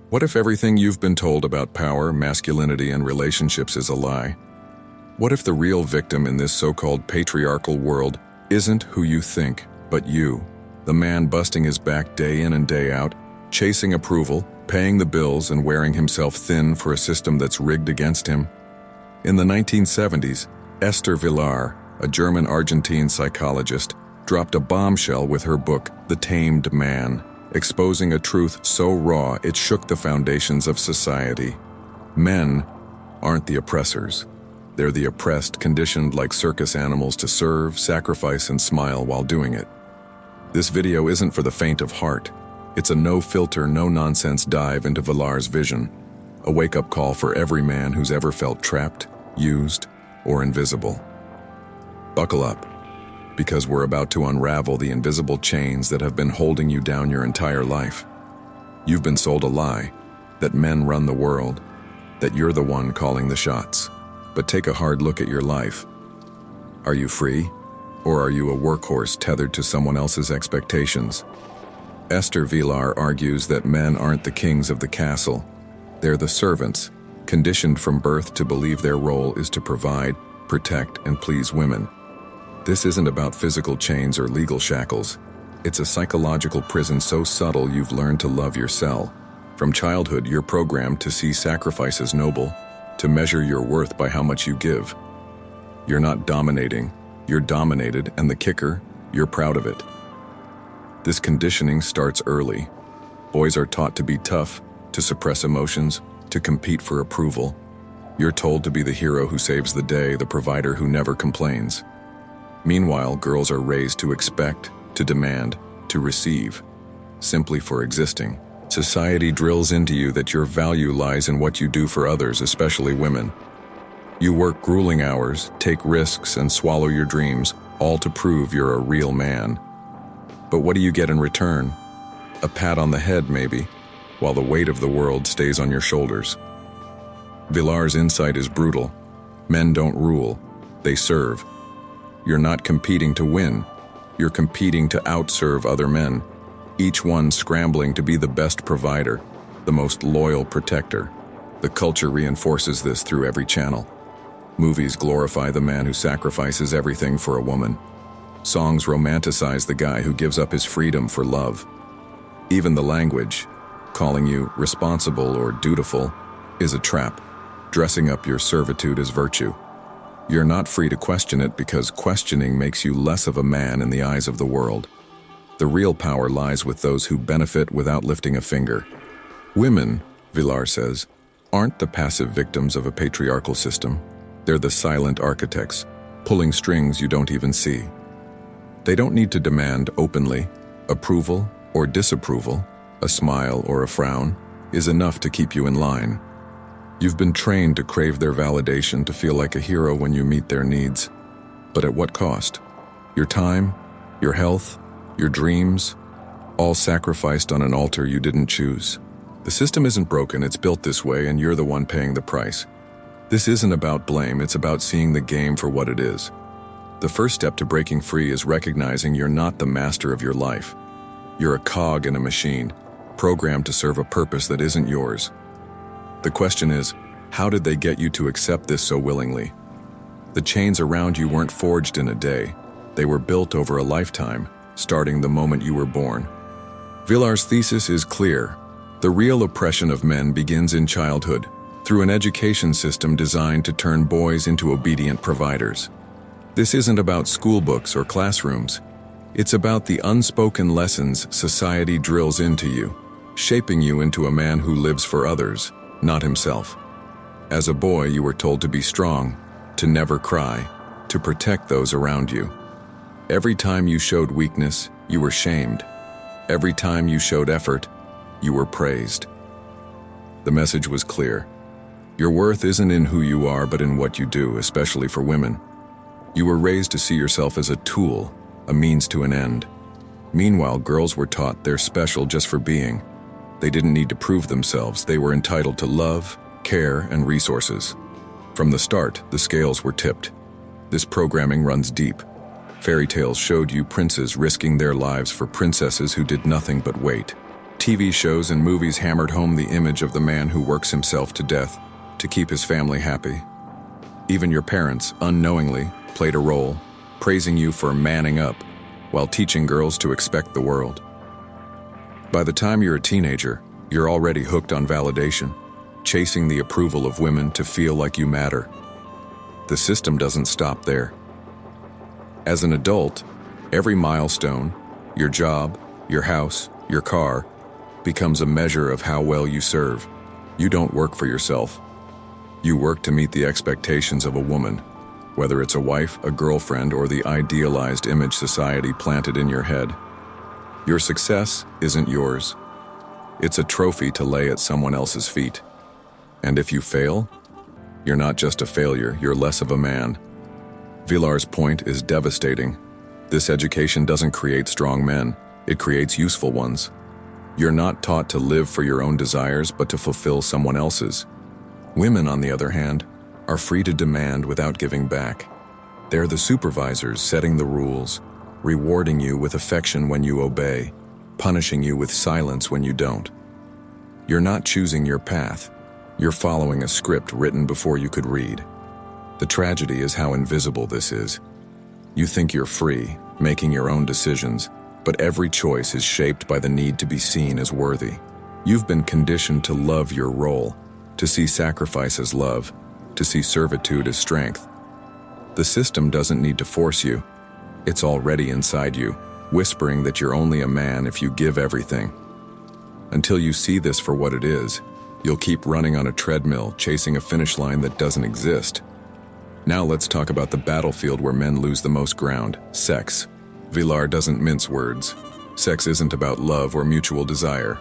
What if everything you've been told about power, masculinity, and relationships is a lie? What if the real victim in this so-called patriarchal world isn't who you think, but you, the man busting his back day in and day out, chasing approval, paying the bills, and wearing himself thin for a system that's rigged against him? In the 1970s, Esther Vilar, a German-Argentine psychologist, dropped a bombshell with her book, The Tamed Man, exposing a truth so raw it shook the foundations of society. Men aren't the oppressors. They're the oppressed, conditioned like circus animals to serve, sacrifice, and smile while doing it. This video isn't for the faint of heart. It's a no-filter, no-nonsense dive into Vilar's vision, a wake-up call for every man who's ever felt trapped, used, or invisible. Buckle up, because we're about to unravel the invisible chains that have been holding you down your entire life. You've been sold a lie, that men run the world, that you're the one calling the shots. But take a hard look at your life. Are you free, or are you a workhorse tethered to someone else's expectations? Esther Vilar argues that men aren't the kings of the castle. They're the servants, conditioned from birth to believe their role is to provide, protect, and please women. This isn't about physical chains or legal shackles. It's a psychological prison so subtle you've learned to love your cell. From childhood, you're programmed to see sacrifice as noble, to measure your worth by how much you give. You're not dominating, you're dominated, and the kicker, you're proud of it. This conditioning starts early. Boys are taught to be tough, to suppress emotions, to compete for approval. You're told to be the hero who saves the day, the provider who never complains. Meanwhile, girls are raised to expect, to demand, to receive, simply for existing. Society drills into you that your value lies in what you do for others, especially women. You work grueling hours, take risks, and swallow your dreams, all to prove you're a real man. But what do you get in return? A pat on the head, maybe, while the weight of the world stays on your shoulders. Vilar's insight is brutal. Men don't rule, they serve. You're not competing to win. You're competing to outserve other men, each one scrambling to be the best provider, the most loyal protector. The culture reinforces this through every channel. Movies glorify the man who sacrifices everything for a woman. Songs romanticize the guy who gives up his freedom for love. Even the language, calling you responsible or dutiful, is a trap, dressing up your servitude as virtue. You're not free to question it because questioning makes you less of a man in the eyes of the world. The real power lies with those who benefit without lifting a finger. Women, Vilar says, aren't the passive victims of a patriarchal system. They're the silent architects, pulling strings you don't even see. They don't need to demand openly. Approval or disapproval, a smile or a frown, is enough to keep you in line. You've been trained to crave their validation, to feel like a hero when you meet their needs. But at what cost? Your time, your health, your dreams, all sacrificed on an altar you didn't choose. The system isn't broken, it's built this way, and you're the one paying the price. This isn't about blame, it's about seeing the game for what it is. The first step to breaking free is recognizing you're not the master of your life. You're a cog in a machine, programmed to serve a purpose that isn't yours. The question is, how did they get you to accept this so willingly? The chains around you weren't forged in a day. They were built over a lifetime, starting the moment you were born. Vilar's thesis is clear. The real oppression of men begins in childhood, through an education system designed to turn boys into obedient providers. This isn't about school books or classrooms. It's about the unspoken lessons society drills into you, shaping you into a man who lives for others, not himself. As a boy, you were told to be strong, to never cry, to protect those around you. Every time you showed weakness, you were shamed. Every time you showed effort, you were praised. The message was clear. Your worth isn't in who you are, but in what you do, especially for women. You were raised to see yourself as a tool, a means to an end. Meanwhile, girls were taught they're special just for being. They didn't need to prove themselves. They were entitled to love, care, and resources. From the start, the scales were tipped. This programming runs deep. Fairy tales showed you princes risking their lives for princesses who did nothing but wait. TV shows and movies hammered home the image of the man who works himself to death to keep his family happy. Even your parents, unknowingly, played a role, praising you for manning up while teaching girls to expect the world. By the time you're a teenager, you're already hooked on validation, chasing the approval of women to feel like you matter. The system doesn't stop there. As an adult, every milestone, your job, your house, your car, becomes a measure of how well you serve. You don't work for yourself. You work to meet the expectations of a woman, whether it's a wife, a girlfriend, or the idealized image society planted in your head. Your success isn't yours. It's a trophy to lay at someone else's feet. And if you fail, you're not just a failure, you're less of a man. Vilar's point is devastating. This education doesn't create strong men, it creates useful ones. You're not taught to live for your own desires, but to fulfill someone else's. Women, on the other hand, are free to demand without giving back. They're the supervisors setting the rules, rewarding you with affection when you obey, punishing you with silence when you don't. You're not choosing your path. You're following a script written before you could read. The tragedy is how invisible this is. You think you're free, making your own decisions, but every choice is shaped by the need to be seen as worthy. You've been conditioned to love your role, to see sacrifice as love, to see servitude as strength. The system doesn't need to force you. It's already inside you, whispering that you're only a man if you give everything. Until you see this for what it is, you'll keep running on a treadmill, chasing a finish line that doesn't exist. Now let's talk about the battlefield where men lose the most ground: sex. Vilar doesn't mince words. Sex isn't about love or mutual desire.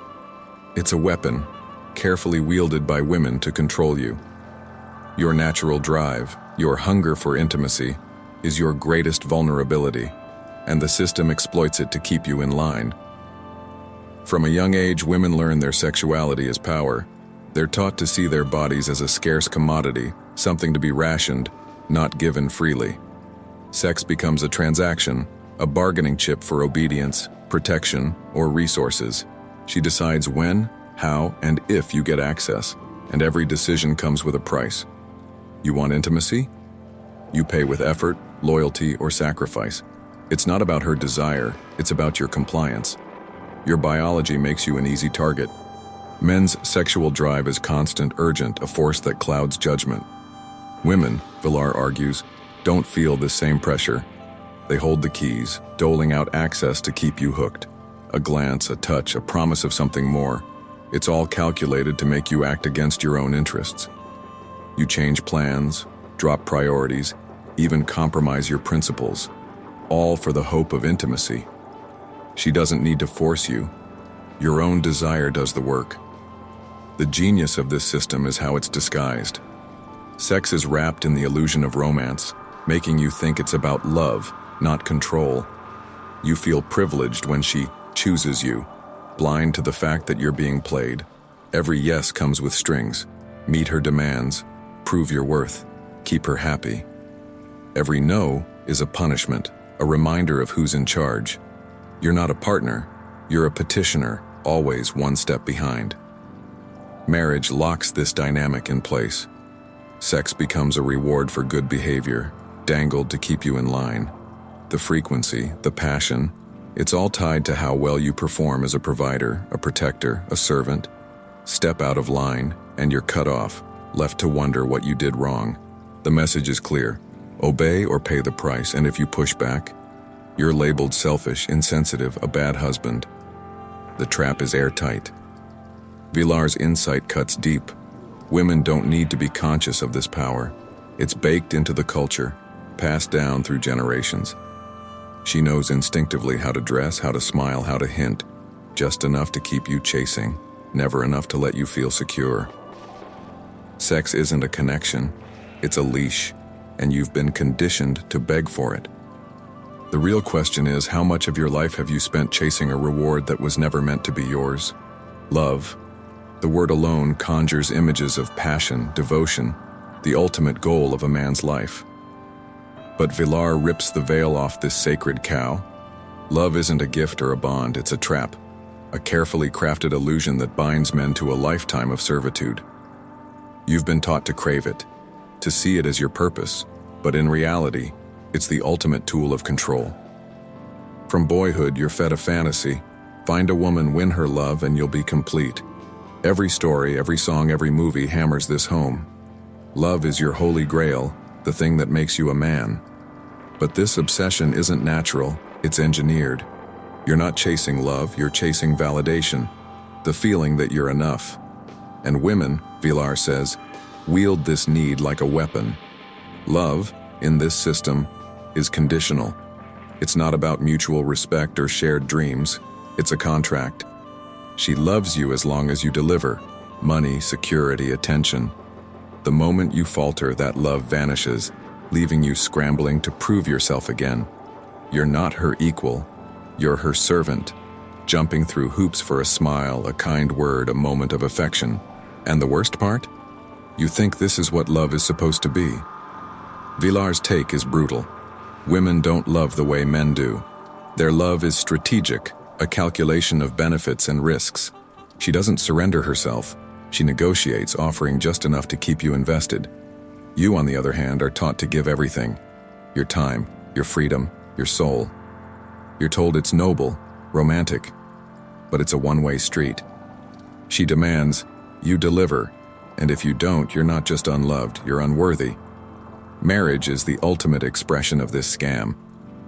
It's a weapon, carefully wielded by women to control you. Your natural drive, your hunger for intimacy, is your greatest vulnerability, and the system exploits it to keep you in line. From a young age, women learn their sexuality as power. They're taught to see their bodies as a scarce commodity, something to be rationed, not given freely. Sex becomes a transaction, a bargaining chip for obedience, protection, or resources. She decides when, how, and if you get access, and every decision comes with a price. You want intimacy? You pay with effort, loyalty, or sacrifice. It's not about her desire, it's about your compliance. Your biology makes you an easy target. Men's sexual drive is constant, urgent, a force that clouds judgment. Women, Vilar argues, don't feel this same pressure. They hold the keys, doling out access to keep you hooked. A glance, a touch, a promise of something more. It's all calculated to make you act against your own interests. You change plans, drop priorities, even compromise your principles, all for the hope of intimacy. She doesn't need to force you. Your own desire does the work. The genius of this system is how it's disguised. Sex is wrapped in the illusion of romance, making you think it's about love, not control. You feel privileged when she chooses you, blind to the fact that you're being played. Every yes comes with strings. Meet her demands, prove your worth, keep her happy. Every no is a punishment, a reminder of who's in charge. You're not a partner, you're a petitioner, always one step behind. Marriage locks this dynamic in place. Sex becomes a reward for good behavior, dangled to keep you in line. The frequency, the passion, it's all tied to how well you perform as a provider, a protector, a servant. Step out of line, and you're cut off, left to wonder what you did wrong. The message is clear: obey or pay the price, and if you push back, you're labeled selfish, insensitive, a bad husband. The trap is airtight. Vilar's insight cuts deep. Women don't need to be conscious of this power. It's baked into the culture, passed down through generations. She knows instinctively how to dress, how to smile, how to hint, just enough to keep you chasing, never enough to let you feel secure. Sex isn't a connection, it's a leash, and you've been conditioned to beg for it. The real question is, how much of your life have you spent chasing a reward that was never meant to be yours? Love. The word alone conjures images of passion, devotion, the ultimate goal of a man's life. But Vilar rips the veil off this sacred cow. Love isn't a gift or a bond, it's a trap a carefully crafted illusion that binds men to a lifetime of servitude. You've been taught to crave it, to see it as your purpose, but in reality, it's the ultimate tool of control. From boyhood, you're fed a fantasy. Find a woman, win her love, and you'll be complete. Every story, every song, every movie hammers this home. Love is your holy grail, the thing that makes you a man. But this obsession isn't natural, it's engineered. You're not chasing love, you're chasing validation, the feeling that you're enough. And women, Villar says, wield this need like a weapon. Love, in this system, is conditional. It's not about mutual respect or shared dreams, it's a contract. She loves you as long as you deliver money, security, attention. The moment you falter, that love vanishes, leaving you scrambling to prove yourself again. You're not her equal, you're her servant, jumping through hoops for a smile, a kind word, a moment of affection. And the worst part? You think this is what love is supposed to be. Villar's take is brutal. Women don't love the way men do. Their love is strategic, a calculation of benefits and risks. She doesn't surrender herself. She negotiates, offering just enough to keep you invested. You, on the other hand, are taught to give everything. Your time, your freedom, your soul. You're told it's noble, romantic, but it's a one-way street. She demands, you deliver, and if you don't, you're not just unloved, you're unworthy. Marriage is the ultimate expression of this scam.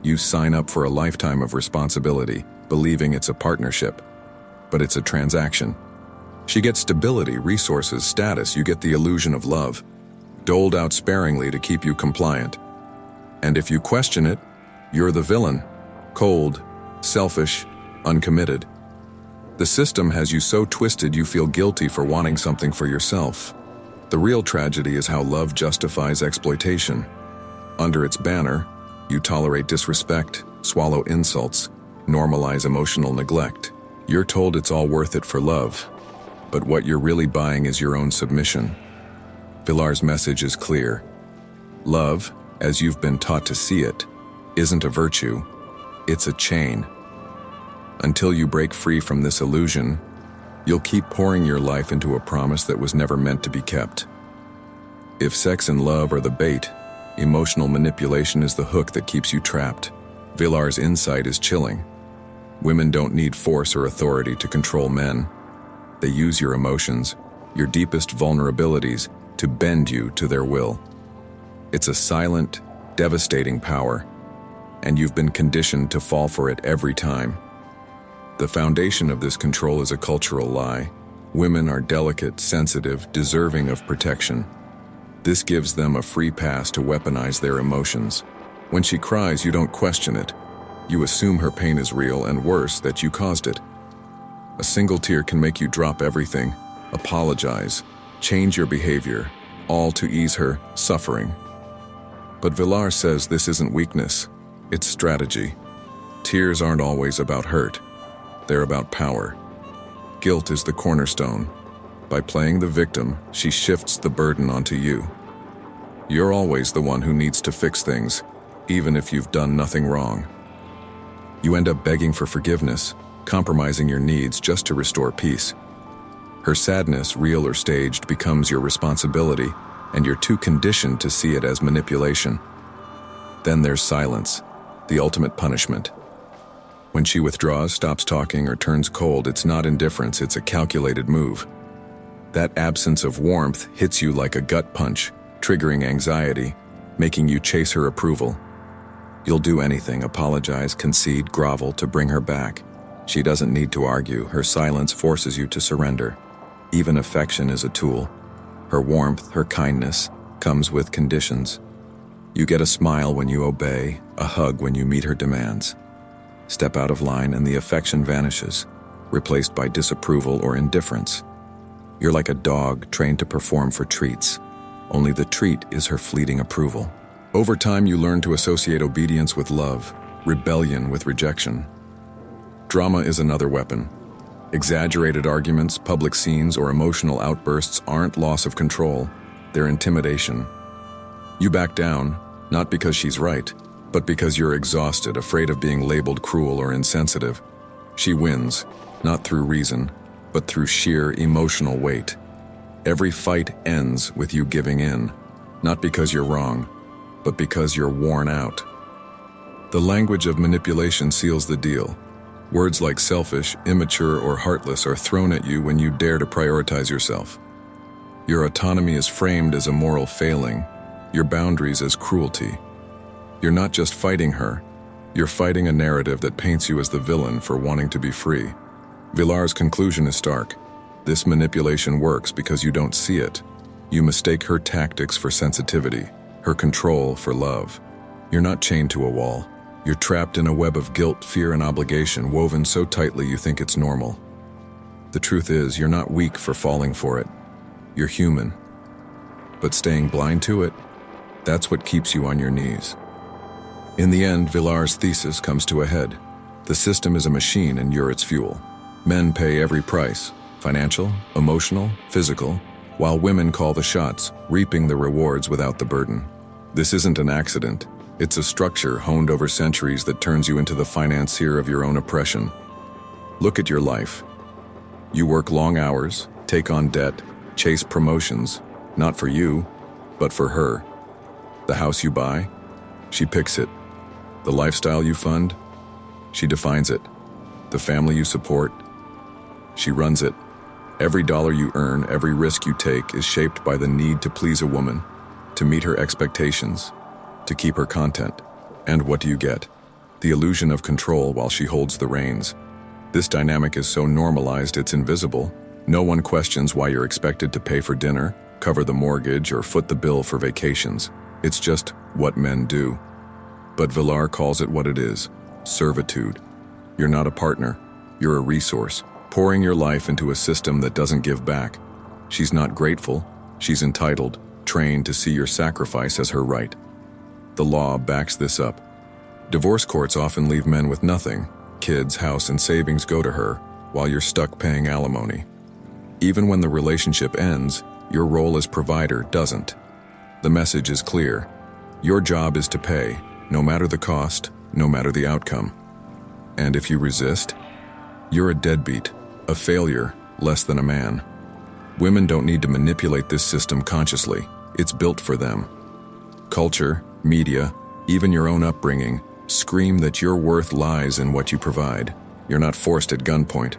You sign up for a lifetime of responsibility, believing it's a partnership, but it's a transaction. She gets stability, resources, status. You get the illusion of love, doled out sparingly to keep you compliant. And if you question it, you're the villain, cold, selfish, uncommitted. The system has you so twisted you feel guilty for wanting something for yourself. The real tragedy is how love justifies exploitation. Under its banner, you tolerate disrespect, swallow insults, normalize emotional neglect. You're told it's all worth it for love, but what you're really buying is your own submission. Villar's message is clear. Love, as you've been taught to see it, isn't a virtue, it's a chain. Until you break free from this illusion, you'll keep pouring your life into a promise that was never meant to be kept. If sex and love are the bait, emotional manipulation is the hook that keeps you trapped. Villar's insight is chilling. Women don't need force or authority to control men. They use your emotions, your deepest vulnerabilities, to bend you to their will. It's a silent, devastating power, and you've been conditioned to fall for it every time. The foundation of this control is a cultural lie. Women are delicate, sensitive, deserving of protection. This gives them a free pass to weaponize their emotions. When she cries, you don't question it. You assume her pain is real, and worse, that you caused it. A single tear can make you drop everything, apologize, change your behavior, all to ease her suffering. But Villar says this isn't weakness, it's strategy. Tears aren't always about hurt, they're about power. Guilt is the cornerstone. By playing the victim, she shifts the burden onto you. You're always the one who needs to fix things, even if you've done nothing wrong. You end up begging for forgiveness, compromising your needs just to restore peace. Her sadness, real or staged, becomes your responsibility, and you're too conditioned to see it as manipulation. Then there's silence, the ultimate punishment. When she withdraws, stops talking, or turns cold, it's not indifference, it's a calculated move. That absence of warmth hits you like a gut punch, triggering anxiety, making you chase her approval. You'll do anything, apologize, concede, grovel to bring her back. She doesn't need to argue, her silence forces you to surrender. Even affection is a tool. Her warmth, her kindness, comes with conditions. You get a smile when you obey, a hug when you meet her demands. Step out of line and the affection vanishes, replaced by disapproval or indifference. You're like a dog trained to perform for treats. Only the treat is her fleeting approval. Over time, you learn to associate obedience with love, rebellion with rejection. Drama is another weapon. Exaggerated arguments, public scenes, or emotional outbursts aren't loss of control, they're intimidation. You back down, not because she's right, but because you're exhausted, afraid of being labeled cruel or insensitive. She wins, not through reason, but through sheer emotional weight. Every fight ends with you giving in, not because you're wrong, but because you're worn out. The language of manipulation seals the deal. Words like selfish, immature, or heartless are thrown at you when you dare to prioritize yourself. Your autonomy is framed as a moral failing, your boundaries as cruelty. You're not just fighting her, you're fighting a narrative that paints you as the villain for wanting to be free. Villar's conclusion is stark. This manipulation works because you don't see it. You mistake her tactics for sensitivity, her control for love. You're not chained to a wall. You're trapped in a web of guilt, fear, and obligation woven so tightly you think it's normal. The truth is, you're not weak for falling for it. You're human. But staying blind to it, that's what keeps you on your knees. In the end, Villar's thesis comes to a head. The system is a machine and you're its fuel. Men pay every price, financial, emotional, physical, while women call the shots, reaping the rewards without the burden. This isn't an accident. It's a structure honed over centuries that turns you into the financier of your own oppression. Look at your life. You work long hours, take on debt, chase promotions, not for you, but for her. The house you buy, she picks it. The lifestyle you fund, she defines it. The family you support, she runs it. Every dollar you earn, every risk you take is shaped by the need to please a woman, to meet her expectations, to keep her content. And what do you get? The illusion of control while she holds the reins. This dynamic is so normalized it's invisible. No one questions why you're expected to pay for dinner, cover the mortgage, or foot the bill for vacations. It's just what men do. But Villar calls it what it is: servitude. You're not a partner, you're a resource, pouring your life into a system that doesn't give back. She's not grateful, she's entitled, trained to see your sacrifice as her right. The law backs this up. Divorce courts often leave men with nothing. Kids, house, and savings go to her, while you're stuck paying alimony. Even when the relationship ends, your role as provider doesn't. The message is clear. Your job is to pay, no matter the cost, no matter the outcome. And if you resist, you're a deadbeat, a failure, less than a man. Women don't need to manipulate this system consciously. It's built for them. Culture, media, even your own upbringing, scream that your worth lies in what you provide. You're not forced at gunpoint.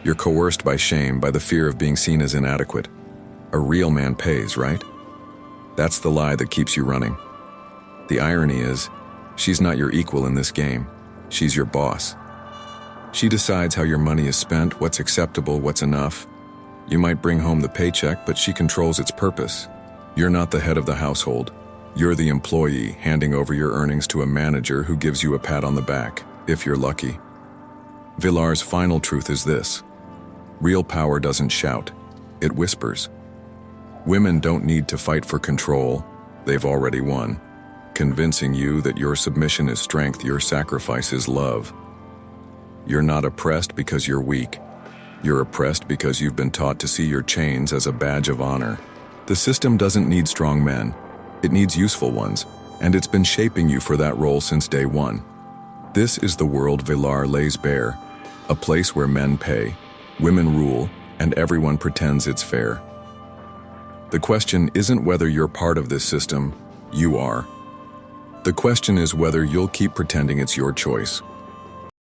You're coerced by shame, by the fear of being seen as inadequate. A real man pays, right? That's the lie that keeps you running. The irony is, she's not your equal in this game. She's your boss. She decides how your money is spent, what's acceptable, what's enough. You might bring home the paycheck, but she controls its purpose. You're not the head of the household. You're the employee, handing over your earnings to a manager who gives you a pat on the back, if you're lucky. Villar's final truth is this: real power doesn't shout, it whispers. Women don't need to fight for control, they've already won, convincing you that your submission is strength, your sacrifice is love. You're not oppressed because you're weak. You're oppressed because you've been taught to see your chains as a badge of honor. The system doesn't need strong men. It needs useful ones, and it's been shaping you for that role since day one. This is the world Villar lays bare, a place where men pay, women rule, and everyone pretends it's fair. The question isn't whether you're part of this system, you are. The question is whether you'll keep pretending it's your choice.